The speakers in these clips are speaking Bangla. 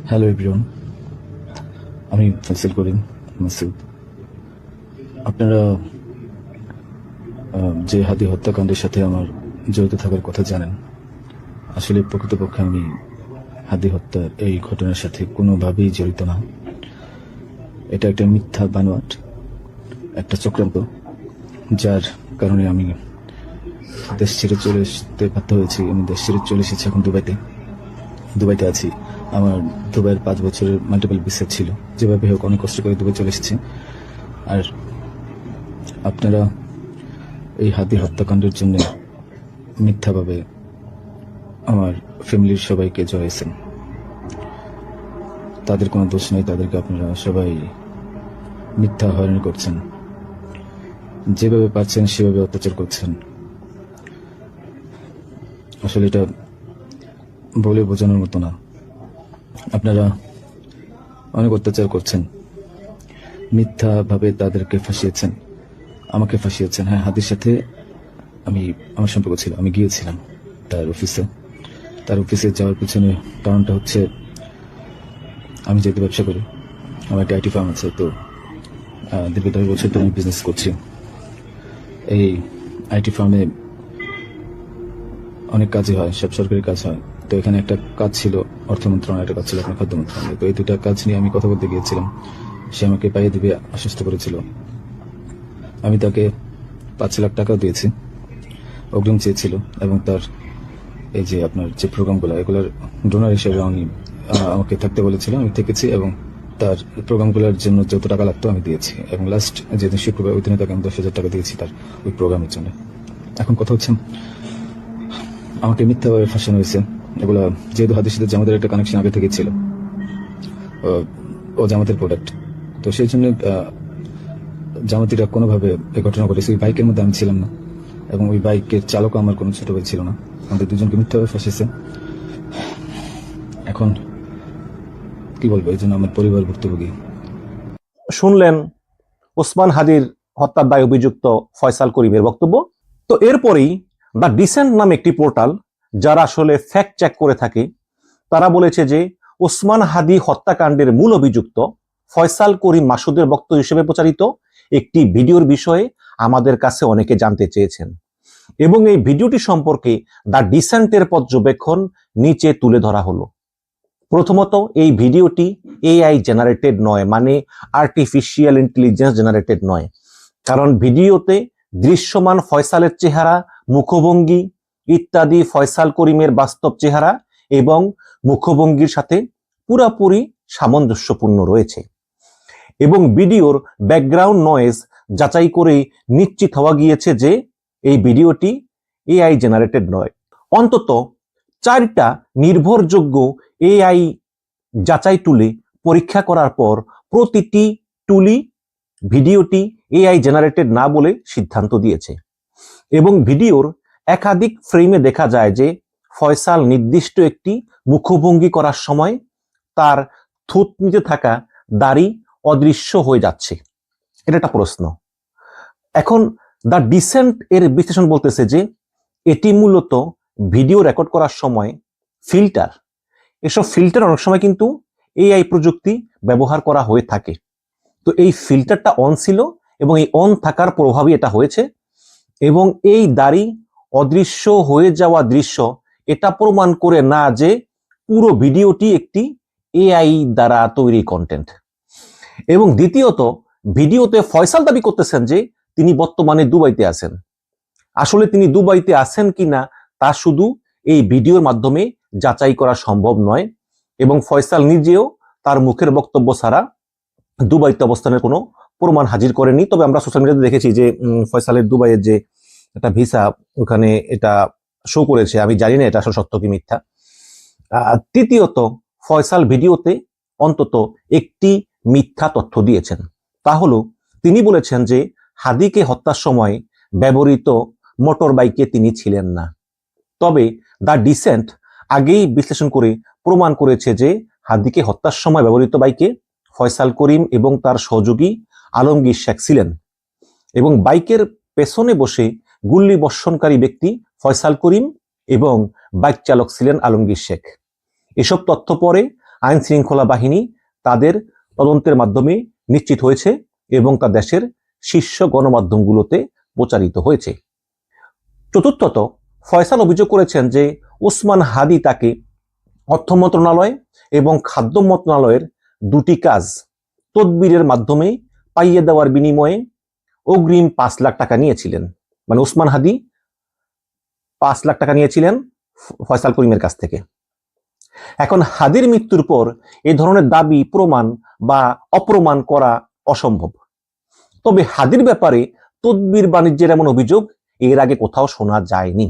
হ্যালো এভরিওয়ান, আমি ফয়সাল করিম মাসুদ। আপনারা যে হাদি হত্যাকাণ্ডের সাথে আমার জড়িত থাকার কথা জানেন। আসলে প্রকৃতপক্ষে আমি হাদি হত্যার এই ঘটনার সাথে কোনোভাবেই জড়িত না। এটা একটা মিথ্যা বানোয়াট, একটা চক্রান্ত, যার কারণে আমি দেশ ছেড়ে চলে আসতে বাধ্য হয়েছি। আমি দেশ ছেড়ে চলে এসেছি এখন দুবাইতে আছি। আমার দুবাইয়ের 5 বছরের মাল্টিপল ভিসা ছিল। যেভাবে হোক অনেক কষ্ট করে দুবাই চলে এসেছি। আর আপনারা এই হাদি হত্যাকাণ্ডের জন্য মিথ্যাভাবে আমার ফ্যামিলির সবাইকে জড়াইছেন। তাদের কোনো দোষ নেই, তাদেরকে আপনারা সবাই মিথ্যা হয়রানি করছেন। যেভাবে পাচ্ছেন সেভাবে অত্যাচার করছেন। আসলে এটা বলে বোঝানোর মতো না। আপনারা অনেক অত্যাচার করছেন, মিথ্যাভাবে তাদেরকে ফাঁসিয়েছেন, আমাকে ফাঁসিয়েছেন। হ্যাঁ, হাদির সাথে আমার সম্পর্ক ছিল। আমি গিয়েছিলাম তার অফিসে যাওয়ার পিছনে কারণটা হচ্ছে, আমি যেহেতু ব্যবসা করি, আমার একটা আইটি ফার্ম আছে। তো দীর্ঘ 10 বছর ধরে আমি বিজনেস করছি। এই আইটি ফার্মে অনেক কাজই হয়, সব সরকারি কাজ হয়। তো এখানে একটা কাজ ছিল অর্থ মন্ত্রণালয়, একটা কাজ ছিল আপনার খাদ্য মন্ত্রণালয়। তো এই দুটা কাজ নিয়ে আমি কথা বলতে গিয়েছিলাম। সে আমাকে পাইয়ে দিবে আশ্বস্ত করেছিল। আমি তাকে 5 লাখ টাকাও দিয়েছি, অগ্রিম চেয়েছিল। এবং তার এই যে আপনার যে প্রোগ্রামগুলো, এগুলোর ডোনার হিসেবে আমাকে থাকতে বলেছিল। আমি থেকেছি এবং তার প্রোগ্রামগুলোর জন্য যত টাকা লাগতো আমি দিয়েছি। এবং লাস্ট যেদিন শুক্রবার, ওই দিনে তাকে আমি 10,000 টাকা দিয়েছি তার ওই প্রোগ্রামের জন্য। এখন কথা হচ্ছে, আমাকে মিথ্যাভাবে ফাঁসানো হয়েছে। এগুলো যেহেতু হাদির সাথে জামাতের একটা কানেকশন আগে থেকে ছিল, ও জামাতের প্রোডাক্ট। তো সেই জন্য জামাতিরা কোনোভাবে এই ঘটনা ঘটেছে। ওই বাইকের মধ্যে আমি ছিলাম না, এবং ওই বাইকের চালকও আমার কোনো ছোট ভাই ছিল না। আমাদের দুজনকে মিথ্যাভাবে ফাঁসিয়েছে। এখন কি বলবো, এই জন্য আমার পরিবার ভুক্তভোগী। শুনলেন ওসমান হাদির হত্যার দায় অভিযুক্ত ফয়সাল করিমের বক্তব্য। তো এরপরেই দ্য ডিসেন্ট নামে একটি পোর্টাল, যারা আসলে ফ্যাক্ট চেক করে থাকে, তারা বলেছে যে ওসমান হাদি হত্যাকাণ্ডের মূল অভিযুক্ত ফয়সাল করিম মাসুদের বক্তব্য হিসেবে প্রচারিত একটি ভিডিওর বিষয়ে আমাদের কাছে অনেকে জানতে চেয়েছেন, এবং এই ভিডিওটি সম্পর্কে দ্য ডিসেন্টের পর্যবেক্ষণ নিচে তুলে ধরা হলো। প্রথমত, এই ভিডিওটি এআই জেনারেটেড নয়, মানে আর্টিফিশিয়াল ইন্টেলিজেন্স জেনারেটেড নয়। কারণ ভিডিওতে দৃশ্যমান ফয়সালের চেহারা, মুখভঙ্গি ইত্যাদি ফয়সাল করিমের বাস্তব চেহারা এবং মুখভঙ্গির সাথে পুরোপুরি সামঞ্জস্যপূর্ণ রয়েছে। এবং ভিডিওর ব্যাকগ্রাউন্ড নয়েজ যাচাই করে নিশ্চিত হওয়া গিয়েছে যে এই ভিডিওটি এআই জেনারেটেড নয়। অন্তত 4টা নির্ভরযোগ্য এআই যাচাই টুলে পরীক্ষা করার পর প্রতিটি টুলই ভিডিওটি এআই জেনারেটেড না বলে সিদ্ধান্ত দিয়েছে। এবং ভিডিওর একাধিক ফ্রেমে দেখা যায় যে ফয়সাল নির্দিষ্ট একটি মুখভঙ্গি করার সময় তার থুতনিতে থাকা দাড়ি অদৃশ্য হয়ে যাচ্ছে। এটা একটা প্রশ্ন। এখন দ্য ডিসেন্ট এর বিশ্লেষণ বলতেছে যে এটি মূলত ভিডিও রেকর্ড করার সময় ফিল্টার, এসব ফিল্টার অনেক সময় কিন্তু এআই প্রযুক্তি ব্যবহার করা হয়ে থাকে। তো এই ফিল্টারটা অন ছিল এবং এই অন থাকার প্রভাবই এটা হয়েছে। এবং এই দাড়ি অদৃশ্য হয়ে যাওয়া দৃশ্য এটা প্রমাণ করে না যে পুরো ভিডিওটি একটি এআই দ্বারা তৈরি কন্টেন্ট। এবং দ্বিতীয়ত, ভিডিওতে ফয়সাল দাবি করতেছেন যে তিনি বর্তমানে দুবাইতে আছেন। আসলে তিনি দুবাইতে আছেন কিনা তা শুধু এই ভিডিওর মাধ্যমে যাচাই করা সম্ভব নয়। এবং ফয়সাল নিজেও তার মুখের বক্তব্য ছাড়া দুবাইতে অবস্থানের কোনো প্রমাণ হাজির করেনি। তবে আমরা সোশ্যাল মিডিয়াতে দেখেছি যে ফয়সালের দুবাইয়ের যে একটা ভিসা, ওখানে এটা শো করেছে। আমি জানি না এটা আসলে সত্য কি মিথ্যা। তৃতীয়ত, ফয়সাল ভিডিওতে অন্তত একটি মিথ্যা তথ্য দিয়েছেন। তা হলো, তিনি বলেছেন যে হাদিকে হত্যার সময় ব্যবহৃত মোটর বাইকে তিনি ছিলেন না। তবে দ্য ডিসেন্ট আগেই বিশ্লেষণ করে প্রমাণ করেছে যে হাদিকে হত্যার সময় ব্যবহৃত বাইকে ফয়সাল করিম এবং তার সহযোগী আলমগীর শেখ ছিলেন, এবং বাইকের পেছনে বসে গুল্লি বর্ষণকারী ব্যক্তি ফয়সাল করিম এবং বাইক চালক ছিলেন আলমগীর শেখ। এসব তথ্য পরে আইন শৃঙ্খলা বাহিনী তাদের তদন্তের মাধ্যমে নিশ্চিত হয়েছে এবং তা দেশের শীর্ষ গণমাধ্যমগুলোতে প্রচারিত হয়েছে। চতুর্থত, ফয়সাল অভিযোগ করেছেন যে ওসমান হাদি তাকে অর্থ মন্ত্রণালয় এবং খাদ্য মন্ত্রণালয়ের দুটি কাজ তদবিরের মাধ্যমে পাইয়ে দেওয়ার বিনিময়ে অগ্রিম 5 লাখ টাকা নিয়েছিলেন। মানে ওসমান হাদি 5 লাখ টাকা নিয়েছিলেন ফয়সাল করিমের কাছ থেকে। এখন হাদির মৃত্যুর পর এই ধরনের দাবি প্রমাণ বা অপ্রমাণ করা অসম্ভব। তবে হাদির ব্যাপারে তদবির বাণিজ্যের এমন অভিযোগ এর আগে কোথাও শোনা যায়নি,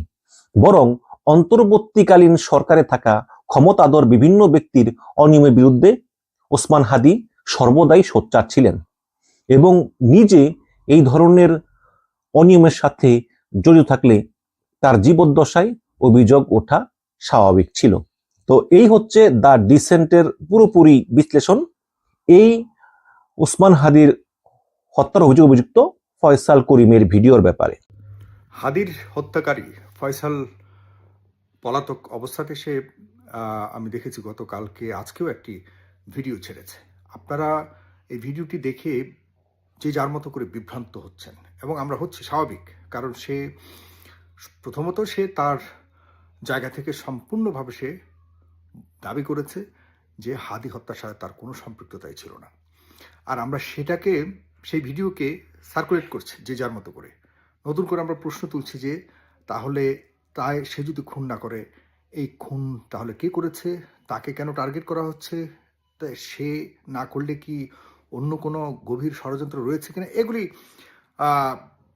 বরং অন্তর্বর্তীকালীন সরকারে থাকা ক্ষমতাধর বিভিন্ন ব্যক্তির অনিয়মের বিরুদ্ধে ওসমান হাদি সর্বদাই সোচ্চার ছিলেন এবং নিজে এই ধরনের অনিয়মের সাথে জড়িত থাকলে তার জীবদ্দশায় অভিযোগ ওঠা স্বাভাবিক ছিল। তো এই হচ্ছে দ্য ডিসেন্টের পুরোপুরি বিশ্লেষণ এই ওসমান হাদির হত্যার অভিযুক্ত ফয়সাল করিমের ভিডিওর ব্যাপারে। হাদির হত্যাকারী ফয়সাল পলাতক অবস্থাতে সে আমি দেখেছি গতকালকে আজকেও একটি ভিডিও ছেড়েছে। আপনারা এই ভিডিওটি দেখে যে যার মতো করে বিভ্রান্ত হচ্ছেন এবং আমরা হচ্ছি স্বাভাবিক, কারণ সে প্রথমত সে তার জায়গা থেকে সম্পূর্ণভাবে সে দাবি করেছে যে হাদি হত্যার সাথে তার কোনো সম্পৃক্ততাই ছিল না। আর আমরা সেটাকে সেই ভিডিওকে সার্কুলেট করছি যে যার মতো করে। নতুন করে আমরা প্রশ্ন তুলছি যে তাহলে তাই সে যদি খুন না করে, এই খুন তাহলে কে করেছে, তাকে কেন টার্গেট করা হচ্ছে, তাই সে না করলে কি অন্য কোনো গভীর ষড়যন্ত্র রয়েছে কিনা, এগুলি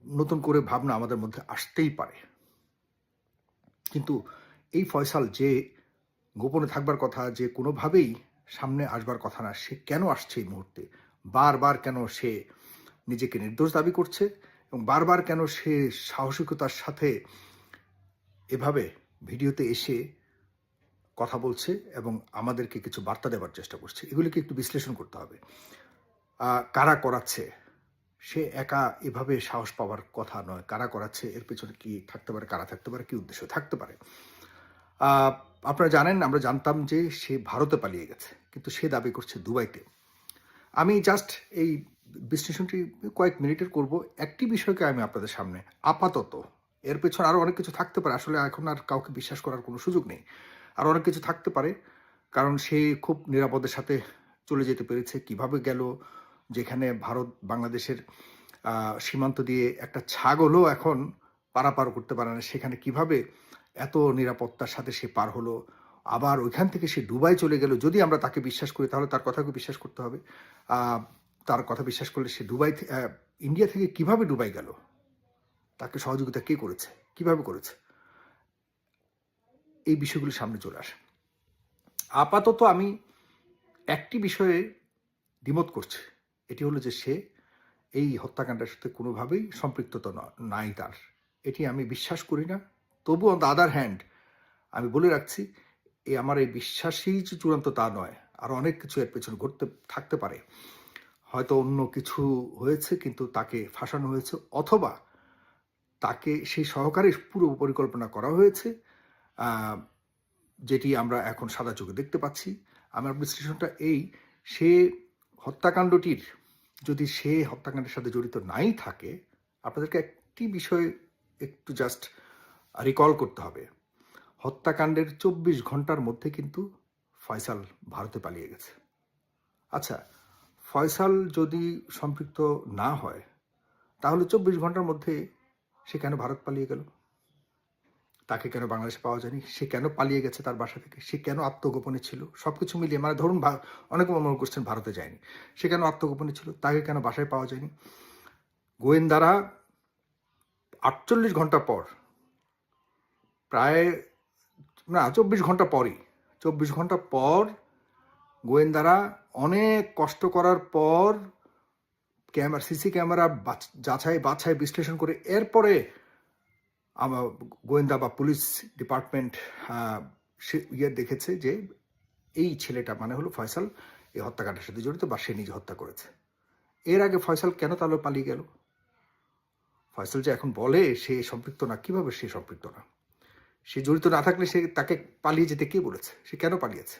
নতুন করে ভাবনা আমাদের মধ্যে আসতেই পারে। কিন্তু এই ফয়সাল যে গোপনে থাকবার কথা, যে কোনোভাবেই সামনে আসবার কথা না, সে কেন আসছে এই মুহূর্তে, বারবার কেন সে নিজেকে নির্দোষ দাবি করছে এবং বারবার কেন সে সাহসিকতার সাথে এভাবে ভিডিওতে এসে কথা বলছে এবং আমাদেরকে কিছু বার্তা দেওয়ার চেষ্টা করছে, এগুলিকে একটু বিশ্লেষণ করতে হবে। কারা করাচ্ছে, সে একা এভাবে সাহস পাওয়ার কথা নয়। কারা করাচ্ছে, এর পেছনে কি থাকতে পারে, কারা থাকতে পারে, কি উদ্দেশ্য থাকতে পারে। আপনারা জানেন, আমরা জানতাম যে সে ভারতে পালিয়ে গেছে, কিন্তু সে দাবি করছে দুবাইতে। আমি জাস্ট এই বিশ্লেষণটি কয়েক মিনিটের করব। একটি বিষয়কে আমি আপনাদের সামনে আপাতত, এর পেছনে আরও অনেক কিছু থাকতে পারে, আসলে এখন আর কাউকে বিশ্বাস করার কোনো সুযোগ নেই, আর অনেক কিছু থাকতে পারে, কারণ সে খুব নিরাপদের সাথে চলে যেতে পেরেছে। কিভাবে গেল, যেখানে ভারত বাংলাদেশের সীমান্ত দিয়ে একটা ছাগলও এখন পারাপার করতে পারে না, সেখানে কিভাবে এত নিরাপত্তার সাথে সে পার হলো। আবার ওইখান থেকে সে দুবাই চলে গেল। যদি আমরা তাকে বিশ্বাস করি তাহলে তার কথাকে বিশ্বাস করতে হবে। তার কথা বিশ্বাস করলে সে ইন্ডিয়া থেকে কিভাবে দুবাই গেল, তাকে সহযোগিতা কে করেছে, কিভাবে করেছে, এই বিষয়গুলি সামনে চলে আসে। আপাতত আমি একটি বিষয়ে দ্বিমত করছি, এটি হলো যে সে এই হত্যাকাণ্ডের সাথে কোনোভাবেই সম্পৃক্ততা নাই তার, এটি আমি বিশ্বাস করি না। তবু অন দ্য আদার হ্যান্ড আমি বলে রাখছি, আমার এই বিশ্বাসই যে চূড়ান্ত তা নয়, আর অনেক কিছু এর পেছনে ঘটতে থাকতে পারে। হয়তো অন্য কিছু হয়েছে কিন্তু তাকে ফাঁসানো হয়েছে, অথবা তাকে সেই সহকারে পুরো পরিকল্পনা করা হয়েছে, যেটি আমরা এখন সাদা চোখে দেখতে পাচ্ছি। আমার বিশ্লেষণটা এই, সে হত্যাকাণ্ডটির যদি সে হত্যাকাণ্ডের সাথে জড়িত নাই থাকে, আপনাদেরকে একটি বিষয় একটু জাস্ট রিকল করতে হবে। হত্যাকাণ্ডের 24 ঘন্টার মধ্যে কিন্তু ফয়সাল ভারতে পালিয়ে গেছে। আচ্ছা, ফয়সাল যদি সম্পৃক্ত না হয় তাহলে 24 ঘন্টার মধ্যে সে কেন ভারত পালিয়ে গেল, তাকে কেন বাংলাদেশে পাওয়া যায়নি, সে কেন পালিয়ে গেছে তার বাসা থেকে, সে কেন আত্মগোপনে ছিল, সবকিছু মিলিয়ে, মানে ধরুন অনেকে মনে করছেন ভারতে যায়নি, সে কেন আত্মগোপনে ছিল, তাকে কেন বাসায় পাওয়া যায়নি। গোয়েন্দারা 48 ঘন্টা পর, প্রায় না 24 ঘন্টা পরই, 24 ঘন্টা পর গোয়েন্দারা অনেক কষ্ট করার পর সিসি ক্যামেরা যাচাই বাছাই বিশ্লেষণ করে এরপরে আমার গোয়েন্দা বা পুলিশ ডিপার্টমেন্ট দেখেছে যে এই ছেলেটা মানে হলো ফয়সাল এই হত্যাকাণ্ডের সাথে জড়িত বা সে নিজে হত্যা করেছে। এর আগে ফয়সাল কেন তাহলে পালিয়ে গেল? ফয়সাল যে এখন বলে সে সম্পৃক্ত না, কিভাবে সে সম্পৃক্ত না? সে জড়িত না থাকলে তাকে পালিয়ে যেতে কে বলেছে? সে কেন পালিয়েছে?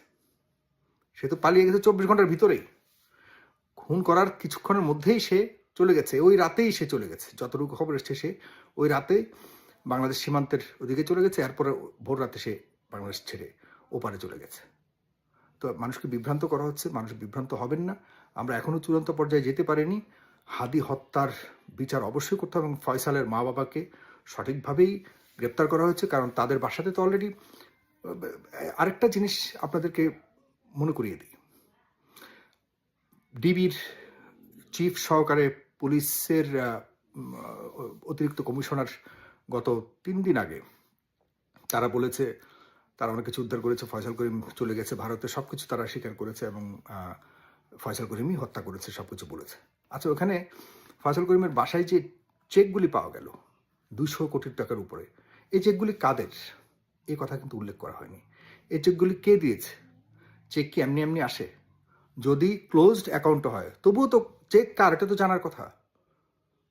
সে তো পালিয়ে গেছে 24 ঘন্টার ভিতরেই। খুন করার কিছুক্ষণের মধ্যেই সে চলে গেছে, ওই রাতেই সে চলে গেছে, যতটুকু খবর এসছে সে ওই রাতে বাংলাদেশ সীমান্তের ওদিকে চলে গেছে, এরপরে ভোর রাতে সে বাংলাদেশ ছেড়ে ওপারে চলে গেছে। তো মানুষকে বিভ্রান্ত করা হচ্ছে, মানুষ বিভ্রান্ত হবেন না। আমরা এখনও চূড়ান্ত পর্যায়ে যেতে পারিনি। হাদি হত্যার বিচার অবশ্যই করতে হবে এবং ফয়সালের মা বাবাকে সঠিকভাবেই গ্রেপ্তার করা হয়েছে, কারণ তাদের বাসাতে তো অলরেডি। আরেকটা জিনিস আপনাদেরকে মনে করিয়ে দিই, ডিবির চিফ সহকারে পুলিশের অতিরিক্ত কমিশনার গত 3 দিন আগে তারা বলেছে তারা অনেক কিছু উদ্ধার করেছে, ফয়সাল করিম চলে গেছে ভারতে, সবকিছু তারা স্বীকার করেছে এবং ফয়সাল করিমই হত্যা করেছে, সবকিছু বলেছে। আচ্ছা, ওখানে ফয়সাল করিমের বাসায় যে চেকগুলি পাওয়া গেল 200 কোটি টাকার উপরে, এই চেকগুলি কাদের এই কথা কিন্তু উল্লেখ করা হয়নি। এই চেকগুলি কে দিয়েছে? চেক কি এমনি এমনি আসে? যদি ক্লোজড অ্যাকাউন্ট হয় তবুও তো চেক কার এটা তো জানার কথা,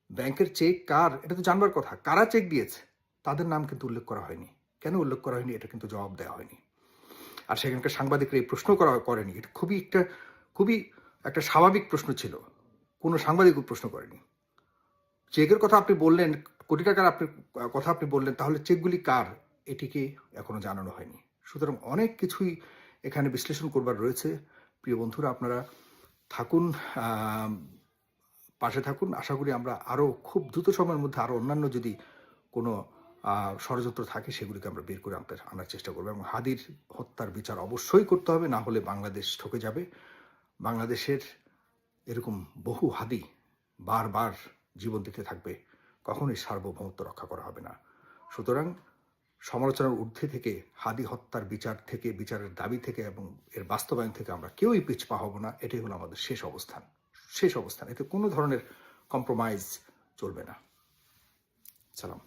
ব্যাংকের চেক কার এটা তো জানবার কথা। কারা চেক দিয়েছে তাদের নাম কিন্তু উল্লেখ করা হয়নি। কেন উল্লেখ করা হয়নি এটা কিন্তু জবাব দেওয়া হয়নি। আর সেখানকার সাংবাদিকরা এই প্রশ্ন করেনি, এটা খুবই একটা স্বাভাবিক প্রশ্ন ছিল, কোনো সাংবাদিক প্রশ্ন করেনি। চেকের কথা আপনি বললেন, কোটি টাকার কথা আপনি বললেন, তাহলে চেকগুলি কার এটিকে এখনো জানানো হয়নি। সুতরাং অনেক কিছুই এখানে বিশ্লেষণ করবার রয়েছে। প্রিয় বন্ধুরা, আপনারা থাকুন, পাশে থাকুন। আশা করি আমরা আরও খুব দ্রুত সময়ের মধ্যে আরও অন্যান্য যদি কোনো ষড়যন্ত্র থাকে সেগুলিকে আমরা বের করে আনার চেষ্টা করবো এবং হাদির হত্যার বিচার অবশ্যই করতে হবে, না হলে বাংলাদেশ ঠকে যাবে। বাংলাদেশের এরকম বহু হাদি বারবার জীবন দিতে থাকবে, কখনোই সার্বভৌমত্ব রক্ষা করা হবে না। সুতরাং সমালোচনার ঊর্ধ্বে থেকে হাদি হত্যার বিচার থেকে, বিচারের দাবি থেকে এবং এর বাস্তবায়ন থেকে আমরা কেউই পিছপা হব না। এটাই হলো আমাদের শেষ অবস্থান। এতে কোনো ধরনের কম্প্রোমাইজ চলবে না। সালাম।